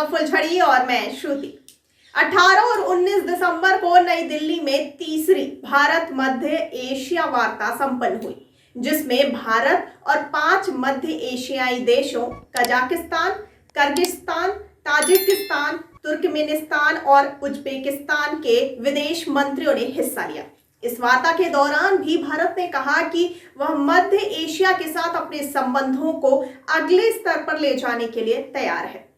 आदाब फुलझड़ी और मैं श्रुति। 18 और 19 दिसंबर को नई दिल्ली में तीसरी भारत मध्य एशिया वार्ता संपन्न हुई, जिसमें भारत और 5 मध्य एशियाई देशों कजाकिस्तान, किर्गिस्तान, ताजिकिस्तान, तुर्कमेनिस्तान और उज्बेकिस्तान के विदेश मंत्रियों ने हिस्सा लिया। इस वार्ता के दौरान भी भारत ने कहा कि वह मध्य एशिया के साथ अपने संबंधों को अगले स्तर पर ले जाने के लिए तैयार है।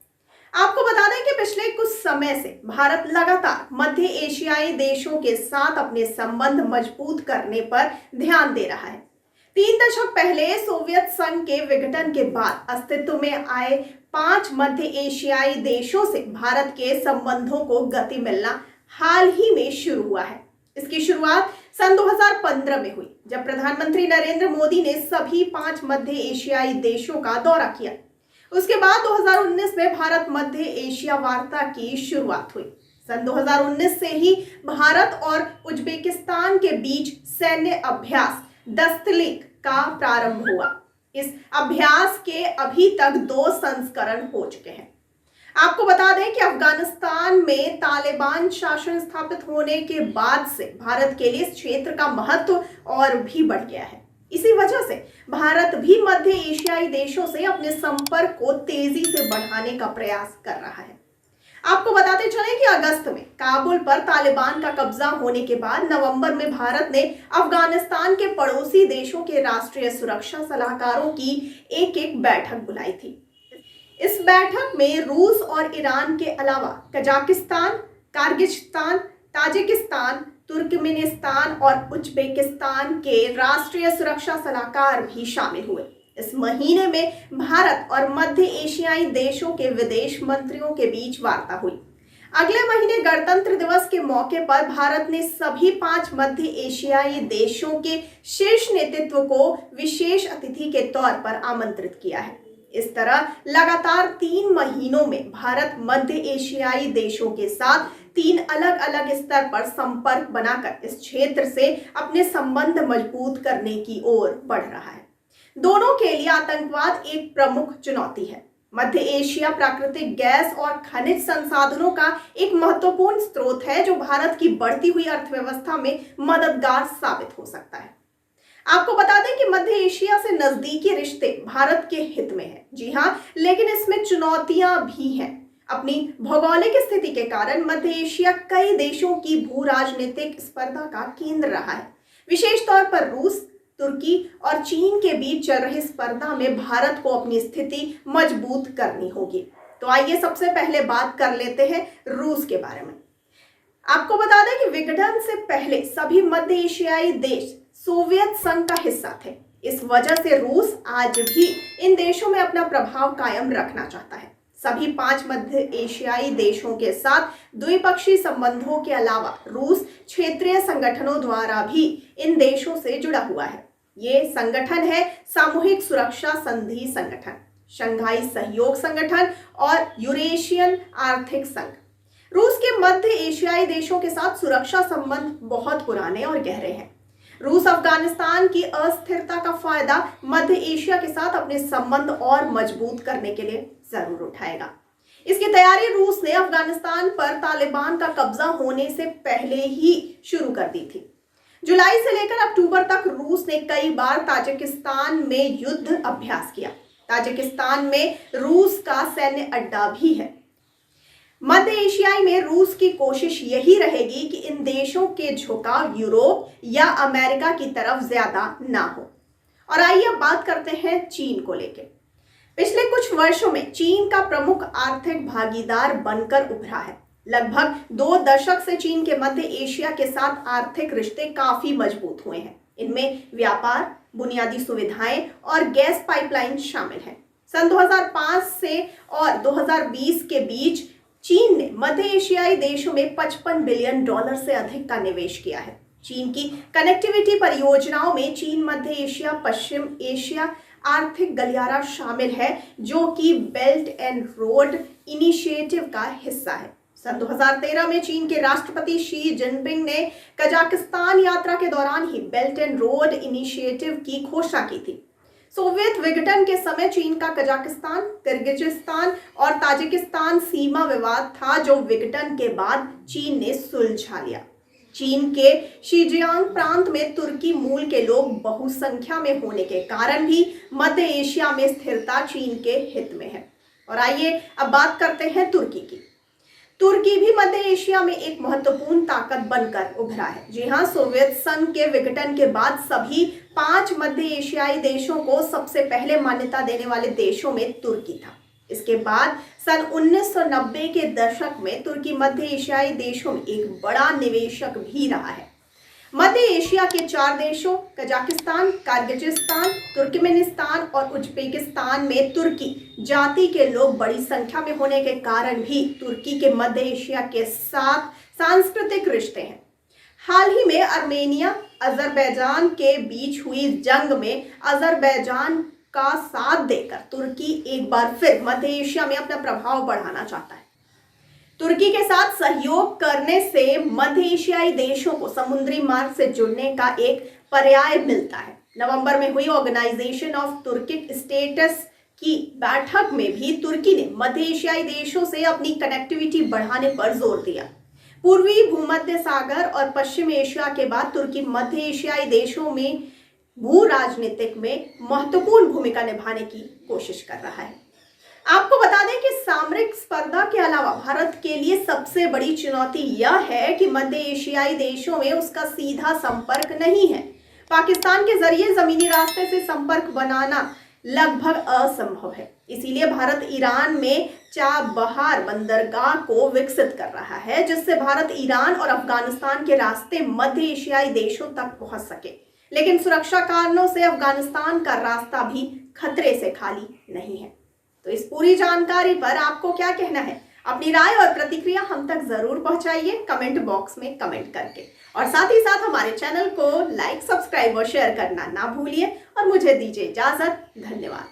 आपको बता दें कि पिछले कुछ समय से भारत लगातार मध्य एशियाई देशों के साथ अपने संबंध मजबूत करने पर ध्यान दे रहा है। 3 दशक पहले सोवियत संघ के विघटन के बाद अस्तित्व में आए 5 मध्य एशियाई देशों से भारत के संबंधों को गति मिलना हाल ही में शुरू हुआ है। इसकी शुरुआत सन 2015 में हुई, जब प्रधानमंत्री नरेंद्र मोदी ने सभी 5 मध्य एशियाई देशों का दौरा किया। उसके बाद 2019 में भारत मध्य एशिया वार्ता की शुरुआत हुई। सन 2019 से ही भारत और उज्बेकिस्तान के बीच सैन्य अभ्यास दस्तलिक का प्रारंभ हुआ। इस अभ्यास के अभी तक 2 संस्करण हो चुके हैं। आपको बता दें कि अफगानिस्तान में तालिबान शासन स्थापित होने के बाद से भारत के लिए इस क्षेत्र का महत्व और भी बढ़ गया है। इसी वजह से भारत भी मध्य एशियाई देशों से अपने संपर्क को तेजी से बढ़ाने का प्रयास कर रहा है। आपको बताते चलें कि अगस्त में काबुल पर तालिबान का कब्जा होने के बाद नवंबर में भारत ने अफगानिस्तान के पड़ोसी देशों के राष्ट्रीय सुरक्षा सलाहकारों की एक बैठक बुलाई थी। इस बैठक में रूस और ईरान के अलावा कजाकिस्तान, किर्गिस्तान, ताजिकिस्तान, तुर्कमेनिस्तान और उज्बेकिस्तान के राष्ट्रीय सुरक्षा सलाहकार भी शामिल हुए। इस महीने में भारत और मध्य एशियाई देशों के विदेश मंत्रियों के बीच वार्ता हुई। अगले महीने गणतंत्र दिवस के मौके पर भारत ने सभी 5 मध्य एशियाई देशों के शीर्ष नेतृत्व को विशेष अतिथि के तौर पर आमंत्रित किया है। इस तरह लगातार 3 महीनों में भारत मध्य एशियाई देशों के साथ 3 अलग अलग स्तर पर संपर्क बनाकर इस क्षेत्र से अपने संबंध मजबूत करने की ओर बढ़ रहा है। दोनों के लिए आतंकवाद एक प्रमुख चुनौती है। मध्य एशिया प्राकृतिक गैस और खनिज संसाधनों का एक महत्वपूर्ण स्रोत है, जो भारत की बढ़ती हुई अर्थव्यवस्था में मददगार साबित हो सकता है। आपको बता दें कि मध्य एशिया से नजदीकी रिश्ते भारत के हित में हैं। जी हां, लेकिन इसमें चुनौतियां भी हैं। अपनी भौगोलिक स्थिति के कारण मध्य एशिया कई देशों की भू राजनीतिक स्पर्धा का केंद्र रहा है। विशेष तौर पर रूस, तुर्की और चीन के बीच चल रही स्पर्धा में भारत को अपनी स्थिति मजबूत करनी होगी। तो आइए सबसे पहले बात कर लेते हैं रूस के बारे में। आपको बता दें कि विघटन से पहले सभी मध्य एशियाई देश सोवियत संघ का हिस्सा थे। इस वजह से रूस आज भी इन देशों में अपना प्रभाव कायम रखना चाहता है। सभी 5 मध्य एशियाई देशों के साथ द्विपक्षीय संबंधों के अलावा रूस क्षेत्रीय संगठनों द्वारा भी इन देशों से जुड़ा हुआ है। ये संगठन है सामूहिक सुरक्षा संधि संगठन, शंघाई सहयोग संगठन और यूरेशियन आर्थिक संघ। रूस के मध्य एशियाई देशों के साथ सुरक्षा संबंध बहुत पुराने और गहरे हैं। रूस अफगानिस्तान की अस्थिरता का फायदा मध्य एशिया के साथ अपने संबंध और मजबूत करने के लिए जरूर उठाएगा। इसकी तैयारी रूस ने अफगानिस्तान पर तालिबान का कब्जा होने से पहले ही शुरू कर दी थी। जुलाई से लेकर अक्टूबर तक रूस ने कई बार ताजिकिस्तान में युद्ध अभ्यास किया। ताजिकिस्तान में रूस का सैन्य अड्डा भी है। मध्य एशियाई में रूस की कोशिश यही रहेगी कि इन देशों के झुकाव यूरोप या अमेरिका की तरफ ज्यादा ना हो। और आइए अब बात करते हैं चीन को लेकर। पिछले कुछ वर्षों में चीन का प्रमुख आर्थिक भागीदार बनकर उभरा है। लगभग 2 दशक से चीन के मध्य एशिया के साथ आर्थिक रिश्ते काफी मजबूत हुए हैं। इनमें व्यापार, बुनियादी सुविधाएं और गैस पाइपलाइन शामिल हैं। सन 2005 से और 2020 के बीच चीन ने मध्य एशियाई देशों में $55 बिलियन से अधिक का निवेश किया है। चीन की कनेक्टिविटी परियोजनाओं में चीन मध्य एशिया पश्चिम एशिया आर्थिक गलियारा शामिल है, जो कि बेल्ट एंड रोड इनिशिएटिव का हिस्सा है। सन 2013 में चीन के राष्ट्रपति शी जिनपिंग ने कजाकिस्तान यात्रा के दौरान ही बेल्ट एंड रोड इनिशिएटिव की घोषणा की थी। सोवियत विघटन के समय चीन का कजाकिस्तान, किर्गिजिस्तान और ताजिकिस्तान सीमा विवाद था, जो विघटन के बाद चीन ने सुलझा लिया। चीन के शिजियांग प्रांत में तुर्की मूल के लोग बहुसंख्या में होने के कारण भी मध्य एशिया में स्थिरता चीन के हित में है। और आइए अब बात करते हैं तुर्की की। तुर्की भी मध्य एशिया में एक महत्वपूर्ण ताकत बनकर उभरा है। जी हाँ, सोवियत संघ के विघटन के बाद सभी 5 मध्य एशियाई देशों को सबसे पहले मान्यता देने वाले देशों में तुर्की था। इसके बाद सन 1990 के दशक में तुर्की मध्य एशियाई देशों में एक बड़ा निवेशक भी रहा है। मध्य एशिया के 4 देशों कजाकिस्तान, किर्गिजिस्तान, तुर्कमेनिस्तान और उज्बेकिस्तान में तुर्की जाति के लोग बड़ी संख्या में होने के कारण भी तुर्की के मध्य एशिया के साथ सांस्कृतिक रिश्ते हैं। हाल ही में अर्मेनिया अजरबैजान के बीच हुई जंग में अजरबैजान का साथ देकर तुर्की एक बार फिर मध्य एशिया में अपना प्रभाव बढ़ाना चाहता है। तुर्की के साथ सहयोग करने से मध्य एशियाई देशों को समुद्री मार्ग से जुड़ने का एक पर्याय मिलता है। नवंबर में हुई ऑर्गेनाइजेशन ऑफ तुर्किक स्टेट्स की बैठक में भी तुर्की ने मध्य एशियाई देशों से अपनी कनेक्टिविटी बढ़ाने पर जोर दिया। पूर्वी भूमध्य सागर और पश्चिम एशिया के बाद तुर्की मध्य एशियाई देशों में भू राजनीतिक में महत्वपूर्ण भूमिका निभाने की कोशिश कर रहा है। आपको बता दें कि सामरिक स्पर्धा के अलावा भारत के लिए सबसे बड़ी चुनौती यह है कि मध्य एशियाई देशों में उसका सीधा संपर्क नहीं है। पाकिस्तान के जरिए जमीनी रास्ते से संपर्क बनाना लगभग असंभव है। इसीलिए भारत ईरान में चाबहार बंदरगाह को विकसित कर रहा है, जिससे भारत ईरान और अफगानिस्तान के रास्ते मध्य एशियाई देशों तक पहुंच सके। लेकिन सुरक्षा कारणों से अफगानिस्तान का रास्ता भी खतरे से खाली नहीं है। तो इस पूरी जानकारी पर आपको क्या कहना है? अपनी राय और प्रतिक्रिया हम तक जरूर पहुंचाइए कमेंट बॉक्स में कमेंट करके, और साथ ही साथ हमारे चैनल को लाइक, सब्सक्राइब और शेयर करना ना भूलिए। और मुझे दीजिए इजाजत। धन्यवाद।